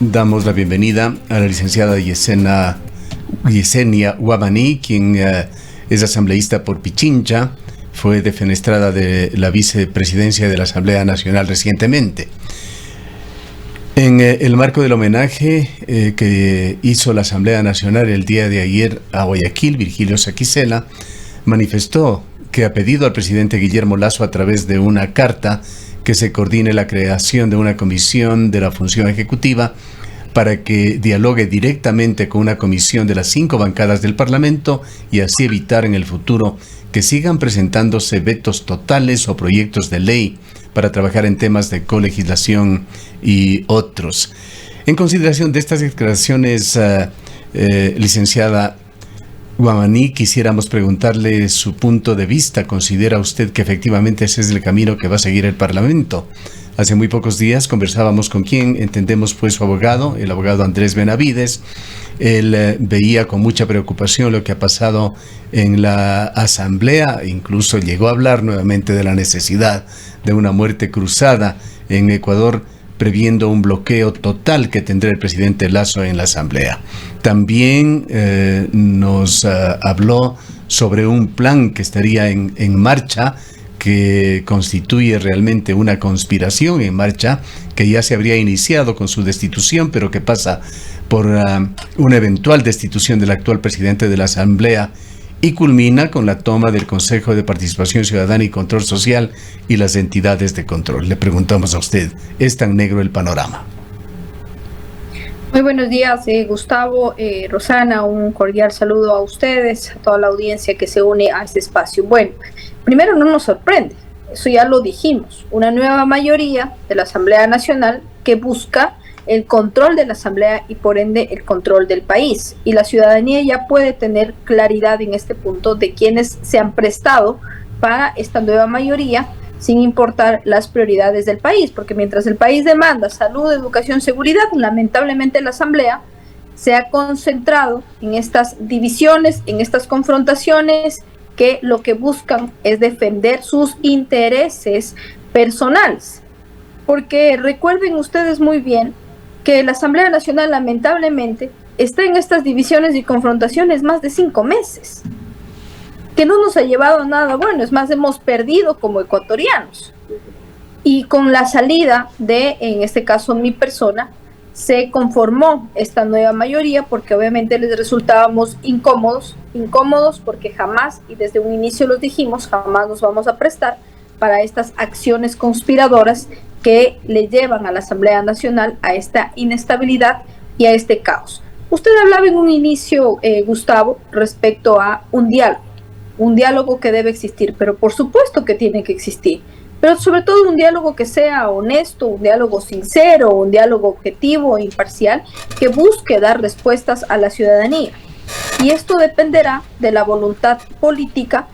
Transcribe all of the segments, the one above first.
Damos la bienvenida a la licenciada Yesenia Guamaní, quien es asambleísta por Pichincha, fue defenestrada de la vicepresidencia de la Asamblea Nacional recientemente. En el marco del homenaje que hizo la Asamblea Nacional el día de ayer a Guayaquil, Virgilio Saquicela manifestó que ha pedido al presidente Guillermo Lasso, a través de una carta, que se coordine la creación de una comisión de la función ejecutiva para que dialogue directamente con una comisión de las 5 bancadas del Parlamento y así evitar en el futuro que sigan presentándose vetos totales o proyectos de ley para trabajar en temas de colegislación y otros. En consideración de estas declaraciones, licenciada Guamaní, quisiéramos preguntarle su punto de vista. ¿Considera usted que efectivamente ese es el camino que va a seguir el Parlamento? Hace muy pocos días conversábamos con quien entendemos fue su abogado, el abogado Andrés Benavides. Él veía con mucha preocupación lo que ha pasado en la Asamblea, incluso llegó a hablar nuevamente de la necesidad de una muerte cruzada en Ecuador, previendo un bloqueo total que tendrá el presidente Lasso en la Asamblea. También nos habló sobre un plan que estaría en marcha, que constituye realmente una conspiración en marcha, que ya se habría iniciado con su destitución, pero que pasa por una eventual destitución del actual presidente de la Asamblea y culmina con la toma del Consejo de Participación Ciudadana y Control Social y las entidades de control. Le preguntamos a usted, ¿es tan negro el panorama? Muy buenos días, Gustavo, Rosana, un cordial saludo a ustedes, a toda la audiencia que se une a este espacio. Bueno, primero, no nos sorprende, eso ya lo dijimos, una nueva mayoría de la Asamblea Nacional que busca el control de la Asamblea y por ende el control del país. Y la ciudadanía ya puede tener claridad en este punto de quienes se han prestado para esta nueva mayoría, sin importar las prioridades del país, porque mientras el país demanda salud, educación, seguridad, lamentablemente la Asamblea se ha concentrado en estas divisiones, en estas confrontaciones, que lo que buscan es defender sus intereses personales. Porque recuerden ustedes muy bien que la Asamblea Nacional lamentablemente está en estas divisiones y confrontaciones más de 5 meses, que no nos ha llevado a nada bueno, es más, hemos perdido como ecuatorianos. Y con la salida de, en este caso, mi persona, se conformó esta nueva mayoría porque obviamente les resultábamos incómodos porque jamás, y desde un inicio los dijimos, jamás nos vamos a prestar para estas acciones conspiradoras que le llevan a la Asamblea Nacional a esta inestabilidad y a este caos. Usted hablaba en un inicio, Gustavo, respecto a un diálogo que debe existir, pero por supuesto que tiene que existir, pero sobre todo un diálogo que sea honesto, un diálogo sincero, un diálogo objetivo e imparcial, que busque dar respuestas a la ciudadanía. Y esto dependerá de la voluntad política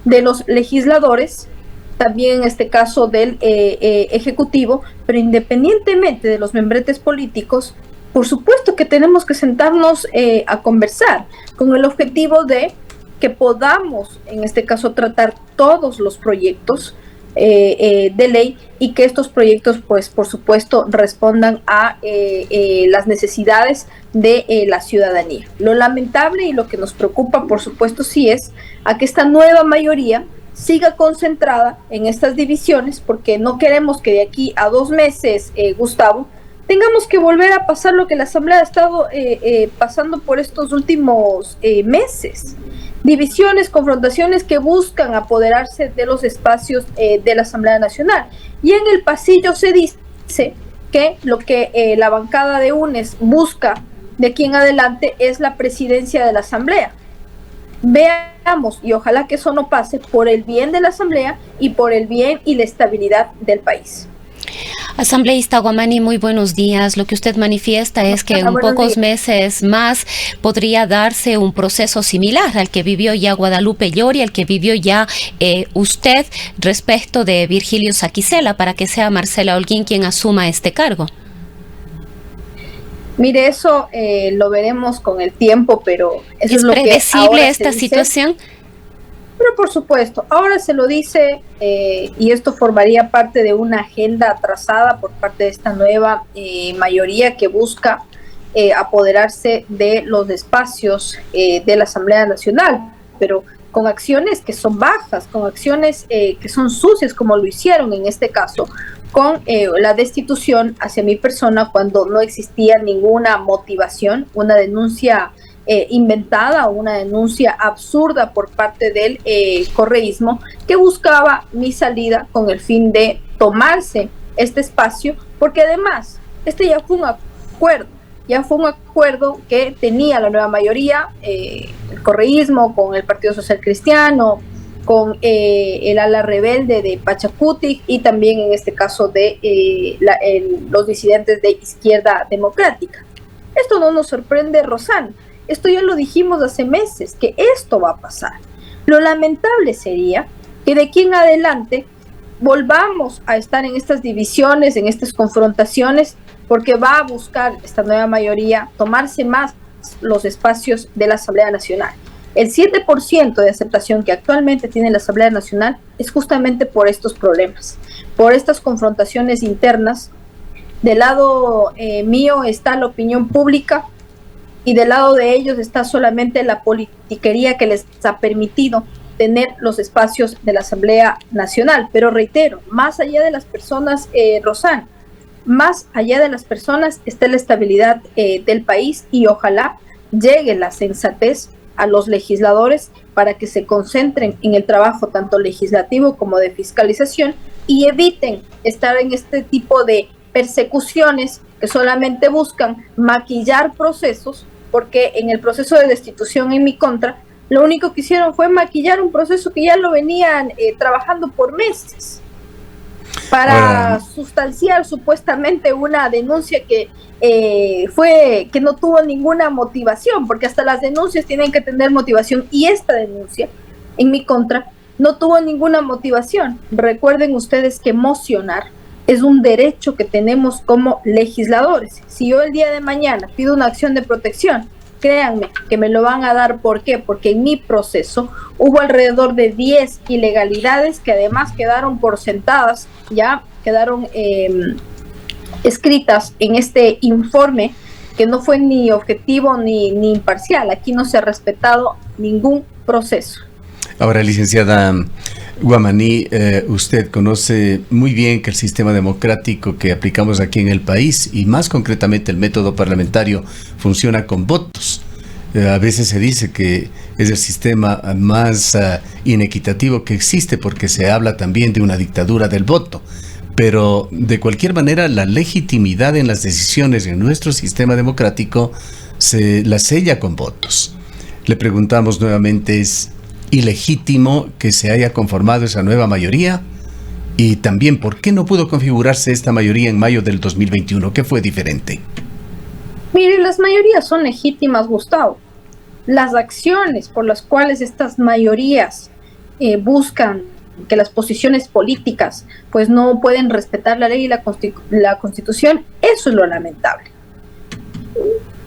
de los legisladores, también en este caso del Ejecutivo, pero independientemente de los membretes políticos, por supuesto que tenemos que sentarnos a conversar con el objetivo de que podamos, en este caso, tratar todos los proyectos de ley y que estos proyectos, pues, por supuesto, respondan a las necesidades de la ciudadanía. Lo lamentable y lo que nos preocupa, por supuesto, sí es a que esta nueva mayoría siga concentrada en estas divisiones, porque no queremos que de aquí a 2 meses, Gustavo, tengamos que volver a pasar lo que la Asamblea ha estado pasando por estos últimos meses. Divisiones, confrontaciones que buscan apoderarse de los espacios de la Asamblea Nacional. Y en el pasillo se dice que lo que la bancada de UNES busca de aquí en adelante es la presidencia de la Asamblea. Veamos, y ojalá que eso no pase, por el bien de la Asamblea y por el bien y la estabilidad del país. Asambleísta Guamaní, muy buenos días. Lo que usted manifiesta es que en pocos meses más podría darse un proceso similar al que vivió ya Guadalupe Llori, al que vivió ya usted respecto de Virgilio Saquicela, para que sea Marcela Holguín quien asuma este cargo. Mire, eso lo veremos con el tiempo, pero eso ¿Es lo que predecible ahora esta situación? Pero por supuesto, ahora se lo dice y esto formaría parte de una agenda trazada por parte de esta nueva mayoría que busca apoderarse de los espacios de la Asamblea Nacional, pero con acciones que son bajas, con acciones que son sucias, como lo hicieron en este caso, con la destitución hacia mi persona cuando no existía ninguna motivación, una denuncia inventada, una denuncia absurda por parte del correísmo que buscaba mi salida con el fin de tomarse este espacio, porque además este ya fue un acuerdo que tenía la nueva mayoría, el correísmo con el Partido Social Cristiano, con el ala rebelde de Pachacutic y también en este caso de los disidentes de Izquierda Democrática. Esto no nos sorprende, Rosana. Esto ya lo dijimos hace meses, que esto va a pasar. Lo lamentable sería que de aquí en adelante volvamos a estar en estas divisiones, en estas confrontaciones, porque va a buscar esta nueva mayoría tomarse más los espacios de la Asamblea Nacional. El 7% de aceptación que actualmente tiene la Asamblea Nacional es justamente por estos problemas, por estas confrontaciones internas. Del lado mío está la opinión pública, y del lado de ellos está solamente la politiquería que les ha permitido tener los espacios de la Asamblea Nacional. Pero reitero, más allá de las personas, Rosana, más allá de las personas está la estabilidad del país, y ojalá llegue la sensatez a los legisladores para que se concentren en el trabajo tanto legislativo como de fiscalización y eviten estar en este tipo de persecuciones que solamente buscan maquillar procesos, porque en el proceso de destitución en mi contra, lo único que hicieron fue maquillar un proceso que ya lo venían trabajando por meses para sustanciar supuestamente una denuncia que no tuvo ninguna motivación, porque hasta las denuncias tienen que tener motivación, y esta denuncia en mi contra no tuvo ninguna motivación. Recuerden ustedes que mocionar es un derecho que tenemos como legisladores. Si yo el día de mañana pido una acción de protección, créanme que me lo van a dar. ¿Por qué? Porque en mi proceso hubo alrededor de 10 ilegalidades que además quedaron por sentadas, ya quedaron escritas en este informe, que no fue ni objetivo ni imparcial. Aquí no se ha respetado ningún proceso. Ahora, licenciada Wamani, usted conoce muy bien que el sistema democrático que aplicamos aquí en el país, y más concretamente el método parlamentario, funciona con votos. A veces se dice que es el sistema más inequitativo que existe, porque se habla también de una dictadura del voto. Pero de cualquier manera, la legitimidad en las decisiones en nuestro sistema democrático se la sella con votos. Le preguntamos nuevamente, ¿es ilegítimo que se haya conformado esa nueva mayoría? Y también, ¿por qué no pudo configurarse esta mayoría en mayo del 2021? ¿Qué fue diferente? Mire, las mayorías son legítimas, Gustavo. Las acciones por las cuales estas mayorías buscan que las posiciones políticas pues no pueden respetar la ley y la Constitución, eso es lo lamentable.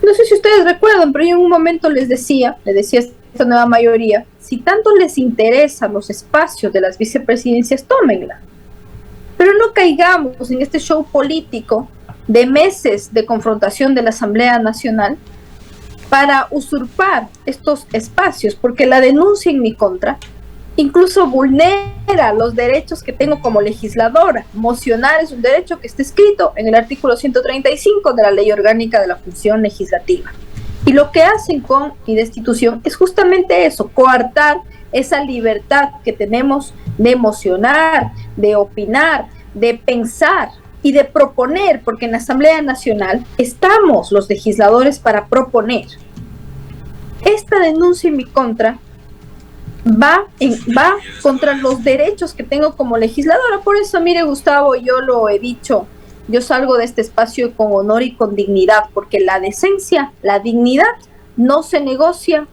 No sé si ustedes recuerdan, pero yo en un momento les decía a esta nueva mayoría, si tanto les interesan los espacios de las vicepresidencias, tómenla. Pero no caigamos en este show político de meses de confrontación de la Asamblea Nacional para usurpar estos espacios, porque la denuncia en mi contra incluso vulnera los derechos que tengo como legisladora. Mocionar es un derecho que está escrito en el artículo 135 de la Ley Orgánica de la Función Legislativa. Y lo que hacen con mi destitución es justamente eso, coartar esa libertad que tenemos de mocionar, de opinar, de pensar y de proponer, porque en la Asamblea Nacional estamos los legisladores para proponer. Esta denuncia en mi contra va contra los derechos que tengo como legisladora. Por eso, mire, Gustavo, yo lo he dicho, yo salgo de este espacio con honor y con dignidad, porque la decencia, la dignidad no se negocia.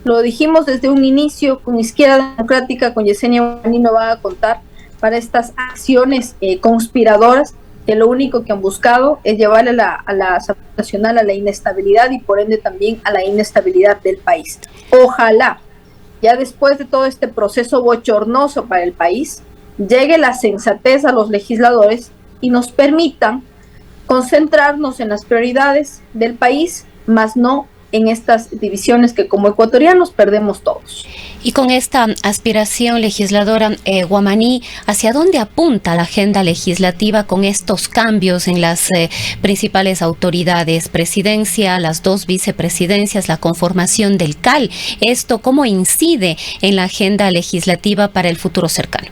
Lo dijimos desde un inicio, con Izquierda Democrática, con Yesenia Wamani no van a contar para estas acciones conspiradoras, que lo único que han buscado es llevar a la Asamblea Nacional a la inestabilidad y por ende también a la inestabilidad del país. Ojalá ya después de todo este proceso bochornoso para el país, llegue la sensatez a los legisladores y nos permitan concentrarnos en las prioridades del país, más no en estas divisiones que como ecuatorianos perdemos todos. Y con esta aspiración legisladora, Wamani, ¿hacia dónde apunta la agenda legislativa con estos cambios en las principales autoridades? Presidencia, las 2 vicepresidencias, la conformación del CAL. ¿Esto cómo incide en la agenda legislativa para el futuro cercano?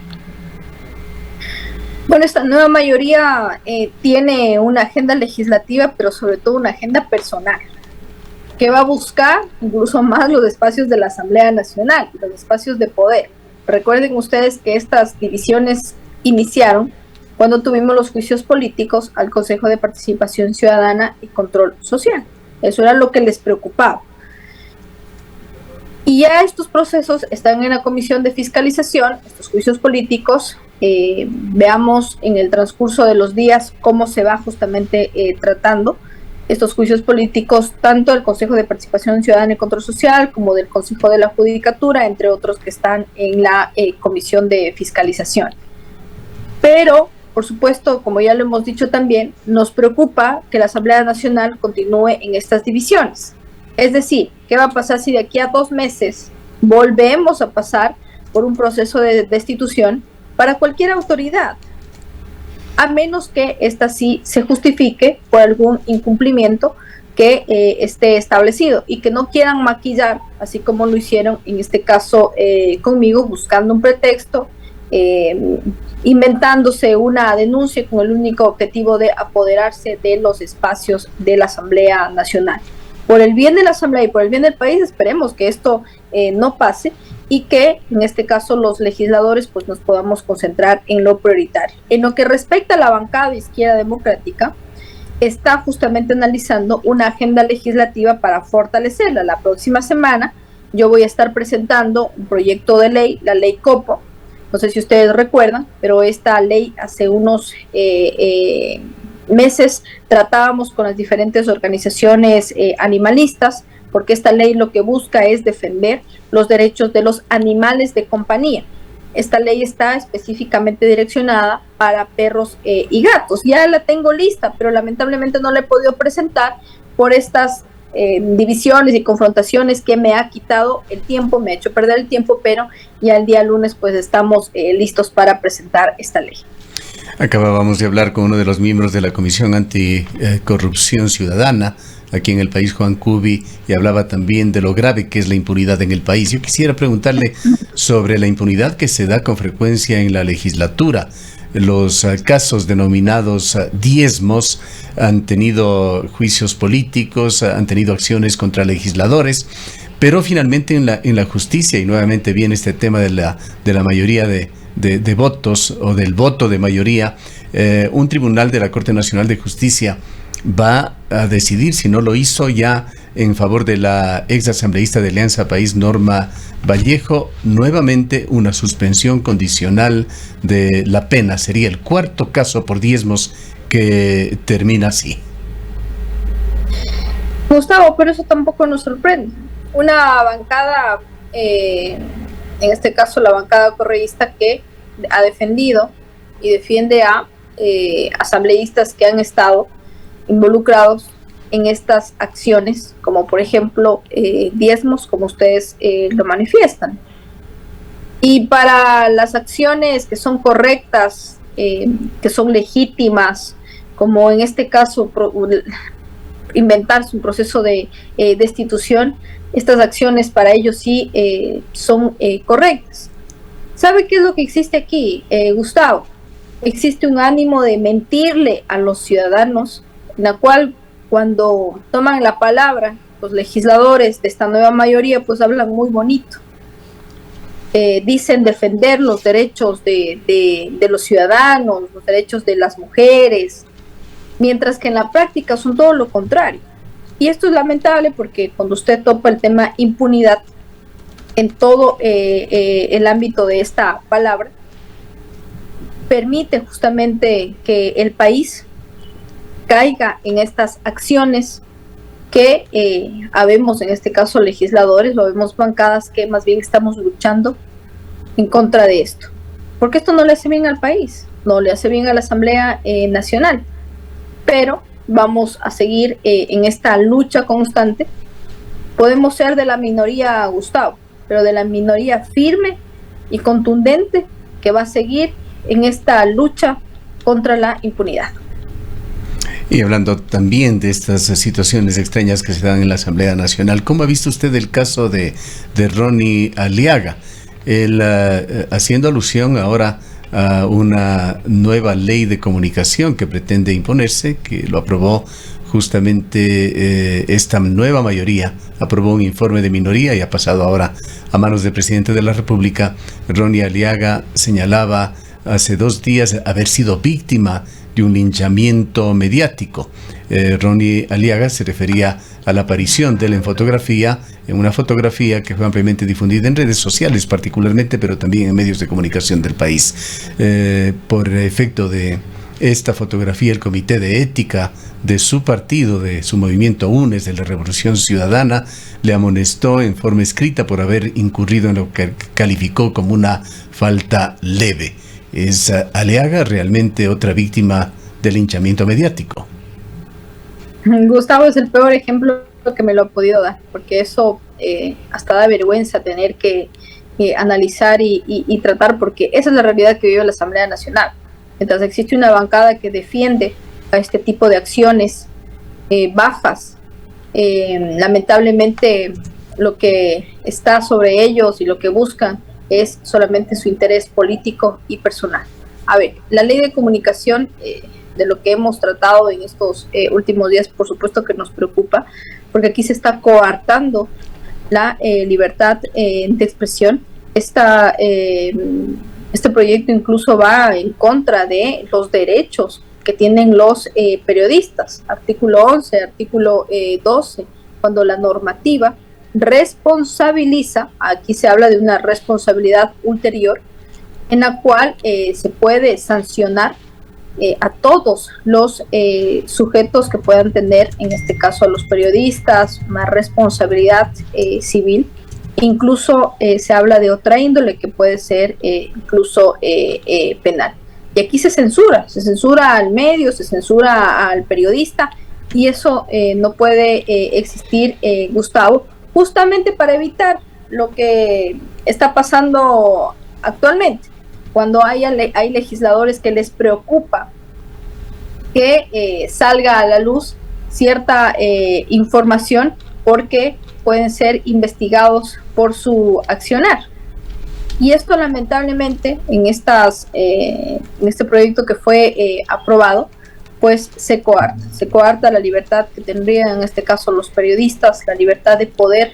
Bueno, esta nueva mayoría tiene una agenda legislativa, pero sobre todo una agenda personal, que va a buscar incluso más los espacios de la Asamblea Nacional, los espacios de poder. Recuerden ustedes que estas divisiones iniciaron cuando tuvimos los juicios políticos al Consejo de Participación Ciudadana y Control Social. Eso era lo que les preocupaba. Y ya estos procesos están en la Comisión de Fiscalización, estos juicios políticos. Veamos en el transcurso de los días cómo se va justamente tratando estos juicios políticos, tanto del Consejo de Participación Ciudadana y Control Social como del Consejo de la Judicatura, entre otros que están en la Comisión de Fiscalización. Pero, por supuesto, como ya lo hemos dicho también, nos preocupa que la Asamblea Nacional continúe en estas divisiones. Es decir, ¿qué va a pasar si de aquí a 2 meses volvemos a pasar por un proceso de destitución para cualquier autoridad? A menos que esta sí se justifique por algún incumplimiento que esté establecido y que no quieran maquillar, así como lo hicieron en este caso conmigo, buscando un pretexto, inventándose una denuncia con el único objetivo de apoderarse de los espacios de la Asamblea Nacional. Por el bien de la Asamblea y por el bien del país, esperemos que esto no pase y que en este caso los legisladores pues nos podamos concentrar en lo prioritario. En lo que respecta a la bancada de Izquierda Democrática, está justamente analizando una agenda legislativa para fortalecerla. La próxima semana yo voy a estar presentando un proyecto de ley, la ley Copo. No sé si ustedes recuerdan, pero esta ley hace unos meses tratábamos con las diferentes organizaciones animalistas, porque esta ley lo que busca es defender los derechos de los animales de compañía. Esta ley está específicamente direccionada para perros y gatos. Ya la tengo lista, pero lamentablemente no la he podido presentar por estas divisiones y confrontaciones que me ha quitado el tiempo, me ha hecho perder el tiempo, pero ya el día lunes pues estamos listos para presentar esta ley. Acabábamos de hablar con uno de los miembros de la Comisión Anticorrupción Ciudadana aquí en el país, Juan Cubi, y hablaba también de lo grave que es la impunidad en el país. Yo quisiera preguntarle sobre la impunidad que se da con frecuencia en la legislatura. Los casos denominados diezmos han tenido juicios políticos, han tenido acciones contra legisladores, pero finalmente en la justicia, y nuevamente viene este tema de la mayoría de votos o del voto de mayoría, un tribunal de la Corte Nacional de Justicia va a decidir, si no lo hizo ya, en favor de la ex asambleísta de Alianza País, Norma Vallejo, nuevamente una suspensión condicional de la pena. Sería el 4º caso por diezmos que termina así. Gustavo, pero eso tampoco nos sorprende. Una bancada, en este caso la bancada correísta, que ha defendido y defiende a asambleístas que han estado involucrados en estas acciones, como por ejemplo diezmos, como ustedes lo manifiestan. Y para las acciones que son correctas, que son legítimas, como en este caso inventarse un proceso de destitución, estas acciones para ellos sí son correctas. ¿Sabe qué es lo que existe aquí, Gustavo? Existe un ánimo de mentirle a los ciudadanos, en la cual cuando toman la palabra los legisladores de esta nueva mayoría pues hablan muy bonito, dicen defender los derechos de los ciudadanos, los derechos de las mujeres, mientras que en la práctica son todo lo contrario. Y esto es lamentable porque cuando usted topa el tema impunidad en todo el ámbito de esta palabra, permite justamente que el país caiga en estas acciones que habemos en este caso legisladores, o vemos bancadas que más bien estamos luchando en contra de esto, porque esto no le hace bien al país, no le hace bien a la Asamblea Nacional, pero vamos a seguir en esta lucha constante. Podemos ser de la minoría, Gustavo, pero de la minoría firme y contundente que va a seguir en esta lucha contra la impunidad. Y hablando también de estas situaciones extrañas que se dan en la Asamblea Nacional, ¿cómo ha visto usted el caso de Ronnie Aliaga? Él, haciendo alusión ahora a una nueva ley de comunicación que pretende imponerse, que lo aprobó justamente esta nueva mayoría, aprobó un informe de minoría y ha pasado ahora a manos del presidente de la República. Ronnie Aliaga señalaba hace 2 días haber sido víctima de un linchamiento mediático. Ronnie Aliaga se refería a la aparición de él en una fotografía que fue ampliamente difundida en redes sociales particularmente, pero también en medios de comunicación del país. Por efecto de esta fotografía, el Comité de Ética de su partido, de su movimiento UNES, de la Revolución Ciudadana, le amonestó en forma escrita por haber incurrido en lo que calificó como una falta leve. ¿Es Aliaga realmente otra víctima del linchamiento mediático? Gustavo es el peor ejemplo que me lo ha podido dar, porque eso hasta da vergüenza tener que analizar y tratar, porque esa es la realidad que vive la Asamblea Nacional. Mientras existe una bancada que defiende a este tipo de acciones bajas, lamentablemente lo que está sobre ellos y lo que buscan es solamente su interés político y personal. A ver, la ley de comunicación, de lo que hemos tratado en estos últimos días, por supuesto que nos preocupa, porque aquí se está coartando la libertad de expresión. Este proyecto incluso va en contra de los derechos que tienen los periodistas. Artículo 11, artículo 12, cuando la normativa responsabiliza, aquí se habla de una responsabilidad ulterior, en la cual se puede sancionar a todos los sujetos que puedan tener, en este caso a los periodistas, una responsabilidad civil. Incluso se habla de otra índole que puede ser incluso penal. Y aquí se censura al medio, se censura al periodista, y eso no puede existir, Gustavo, justamente para evitar lo que está pasando actualmente, cuando hay legisladores que les preocupa que salga a la luz cierta información, porque pueden ser investigados por su accionar. Y esto lamentablemente en este proyecto que fue aprobado, pues se coarta la libertad que tendrían en este caso los periodistas, la libertad de poder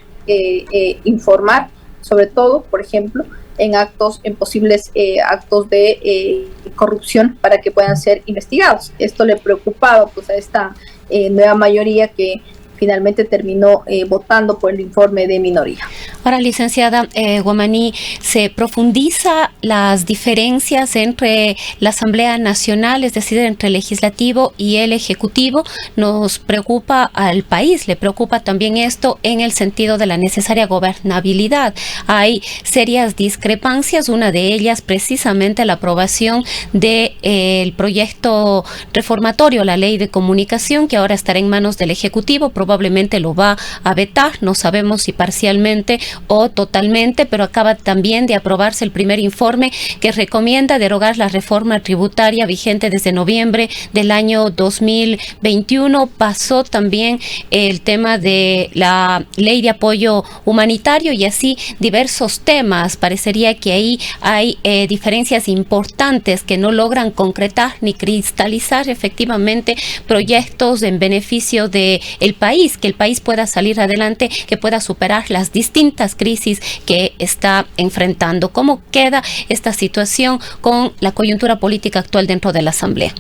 informar, sobre todo, por ejemplo, en posibles actos de corrupción, para que puedan ser investigados. Esto le preocupaba pues a esta nueva mayoría que finalmente terminó votando por el informe de minoría. Ahora, licenciada Wamani, ¿se profundiza las diferencias entre la Asamblea Nacional, es decir, entre el Legislativo y el Ejecutivo? Nos preocupa al país, le preocupa también esto en el sentido de la necesaria gobernabilidad. Hay serias discrepancias, una de ellas precisamente la aprobación del proyecto reformatorio, la Ley de Comunicación, que ahora estará en manos del Ejecutivo. Probablemente lo va a vetar, no sabemos si parcialmente o totalmente, pero acaba también de aprobarse el primer informe que recomienda derogar la reforma tributaria vigente desde noviembre del año 2021. Pasó también el tema de la ley de apoyo humanitario y así diversos temas. Parecería que ahí hay diferencias importantes que no logran concretar ni cristalizar efectivamente proyectos en beneficio del país, que el país pueda salir adelante, que pueda superar las distintas crisis que está enfrentando. ¿Cómo queda esta situación con la coyuntura política actual dentro de la Asamblea?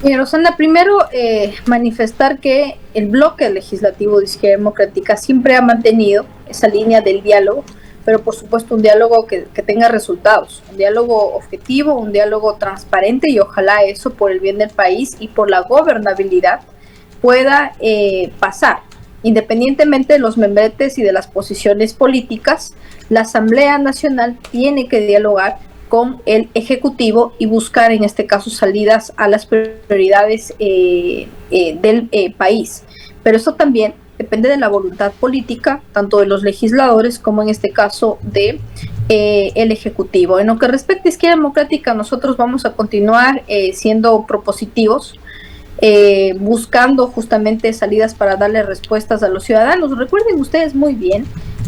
Rosana, primero manifestar que el bloque legislativo de Izquierda Democrática siempre ha mantenido esa línea del diálogo, pero por supuesto un diálogo que tenga resultados, un diálogo objetivo, un diálogo transparente, y ojalá eso por el bien del país y por la gobernabilidad pueda pasar. Independientemente de los membretes y de las posiciones políticas, la Asamblea Nacional tiene que dialogar con el Ejecutivo y buscar, en este caso, salidas a las prioridades del país. Pero eso también depende de la voluntad política, tanto de los legisladores como en este caso de el Ejecutivo. En lo que respecta a Izquierda Democrática, nosotros vamos a continuar siendo propositivos, buscando justamente salidas para darle respuestas a los ciudadanos. Recuerden ustedes muy bien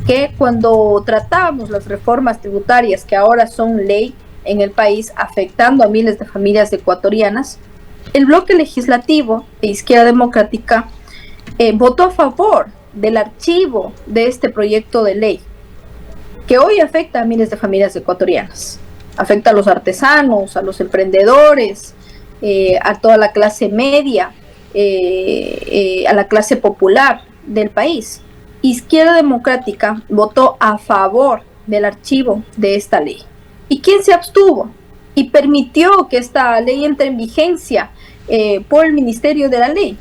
que cuando tratábamos las reformas tributarias que ahora son ley en el país, afectando a miles de familias ecuatorianas, el bloque legislativo de Izquierda Democrática votó a favor del archivo de este proyecto de ley, que hoy afecta a miles de familias ecuatorianas. Afecta a los artesanos, a los emprendedores, a toda la clase media, a la clase popular del país. Izquierda Democrática votó a favor del archivo de esta ley. ¿Y quién se abstuvo? Y permitió que esta ley entre en vigencia por el Ministerio de la Ley.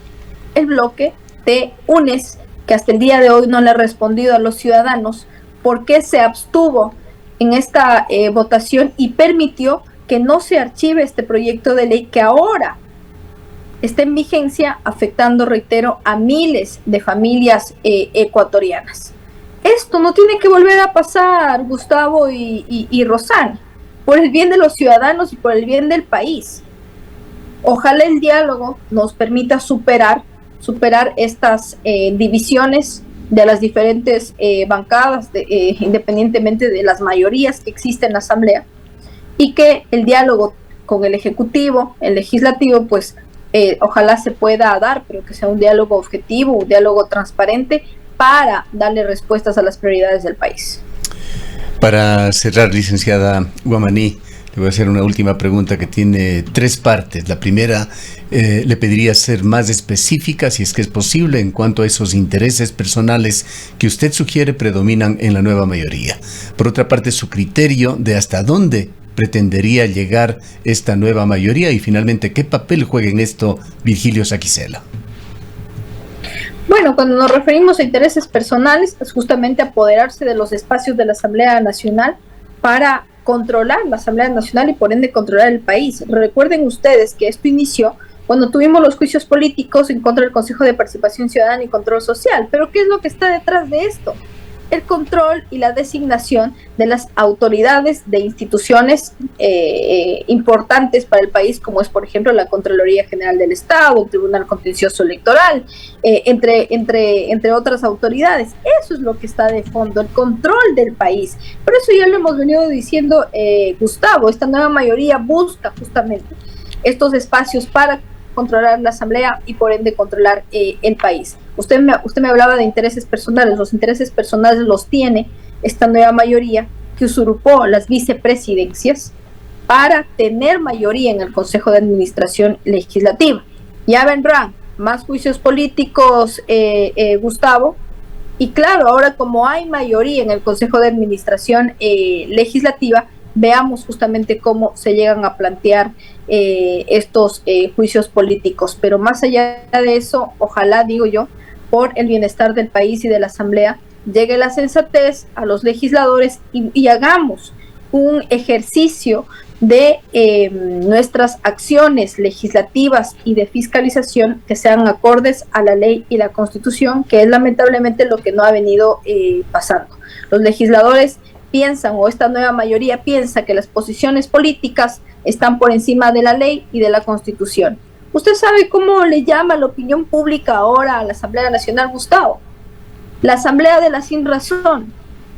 El bloque de UNES, que hasta el día de hoy no le ha respondido a los ciudadanos por qué se abstuvo en esta votación y permitió que no se archive este proyecto de ley que ahora está en vigencia, afectando, reitero, a miles de familias ecuatorianas. Esto no tiene que volver a pasar, Gustavo y Rosana, por el bien de los ciudadanos y por el bien del país. Ojalá el diálogo nos permita superar estas divisiones de las diferentes bancadas, independientemente de las mayorías que existen en la Asamblea, y que el diálogo con el Ejecutivo, el Legislativo, pues ojalá se pueda dar, pero que sea un diálogo objetivo, un diálogo transparente para darle respuestas a las prioridades del país. Para cerrar, licenciada Wamani, le voy a hacer una última pregunta que tiene 3 partes. La primera, le pediría ser más específica, si es que es posible, en cuanto a esos intereses personales que usted sugiere predominan en la nueva mayoría. Por otra parte, su criterio de hasta dónde pretendería llegar esta nueva mayoría y finalmente, ¿qué papel juega en esto Virgilio Saquicela? Bueno, cuando nos referimos a intereses personales, es justamente apoderarse de los espacios de la Asamblea Nacional para controlar la Asamblea Nacional y por ende controlar el país. Recuerden ustedes que esto inició cuando tuvimos los juicios políticos en contra del Consejo de Participación Ciudadana y Control Social. Pero ¿qué es lo que está detrás de esto? El control y la designación de las autoridades de instituciones importantes para el país, como es, por ejemplo, la Contraloría General del Estado, el Tribunal Contencioso Electoral, entre otras autoridades. Eso es lo que está de fondo, el control del país. Por eso ya lo hemos venido diciendo, Gustavo, esta nueva mayoría busca justamente estos espacios para controlar la Asamblea y por ende controlar el país. Usted me hablaba de intereses personales. Los intereses personales los tiene esta nueva mayoría que usurpó las vicepresidencias para tener mayoría en el Consejo de Administración Legislativa. Ya vendrán más juicios políticos, Gustavo, y claro, ahora como hay mayoría en el Consejo de Administración Legislativa, veamos justamente cómo se llegan a plantear estos juicios políticos. Pero más allá de eso, ojalá, digo yo, por el bienestar del país y de la Asamblea, llegue la sensatez a los legisladores y hagamos un ejercicio de nuestras acciones legislativas y de fiscalización que sean acordes a la ley y la Constitución, que es lamentablemente lo que no ha venido pasando. Los legisladores piensan, o esta nueva mayoría piensa, que las posiciones políticas están por encima de la ley y de la Constitución. ¿Usted sabe cómo le llama la opinión pública ahora a la Asamblea Nacional, Gustavo? La Asamblea de la sin razón.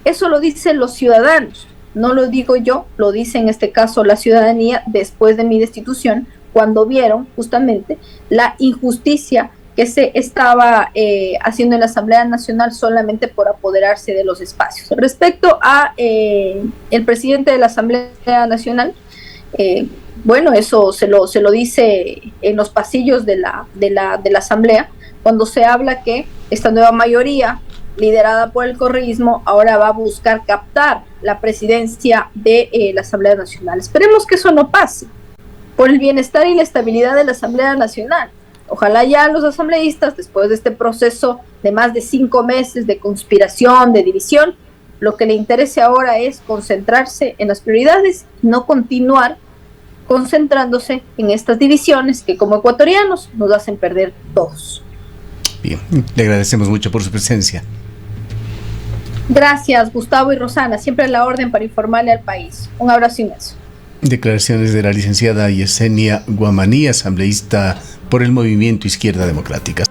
Eso lo dicen los ciudadanos, no lo digo yo, lo dice en este caso la ciudadanía después de mi destitución, cuando vieron justamente la injusticia que se estaba haciendo en la Asamblea Nacional solamente por apoderarse de los espacios. Respecto a el presidente de la Asamblea Nacional, bueno, eso se lo dice en los pasillos de la Asamblea, cuando se habla que esta nueva mayoría, liderada por el correísmo, ahora va a buscar captar la presidencia de la Asamblea Nacional. Esperemos que eso no pase, por el bienestar y la estabilidad de la Asamblea Nacional. Ojalá ya los asambleístas, después de este proceso de más de 5 meses de conspiración, de división, lo que le interese ahora es concentrarse en las prioridades, no continuar concentrándose en estas divisiones que como ecuatorianos nos hacen perder todos. Bien, le agradecemos mucho por su presencia. Gracias, Gustavo y Rosana, siempre a la orden para informarle al país. Un abrazo inmenso. Declaraciones de la licenciada Yesenia Guamaní, asambleísta por el Movimiento Izquierda Democrática.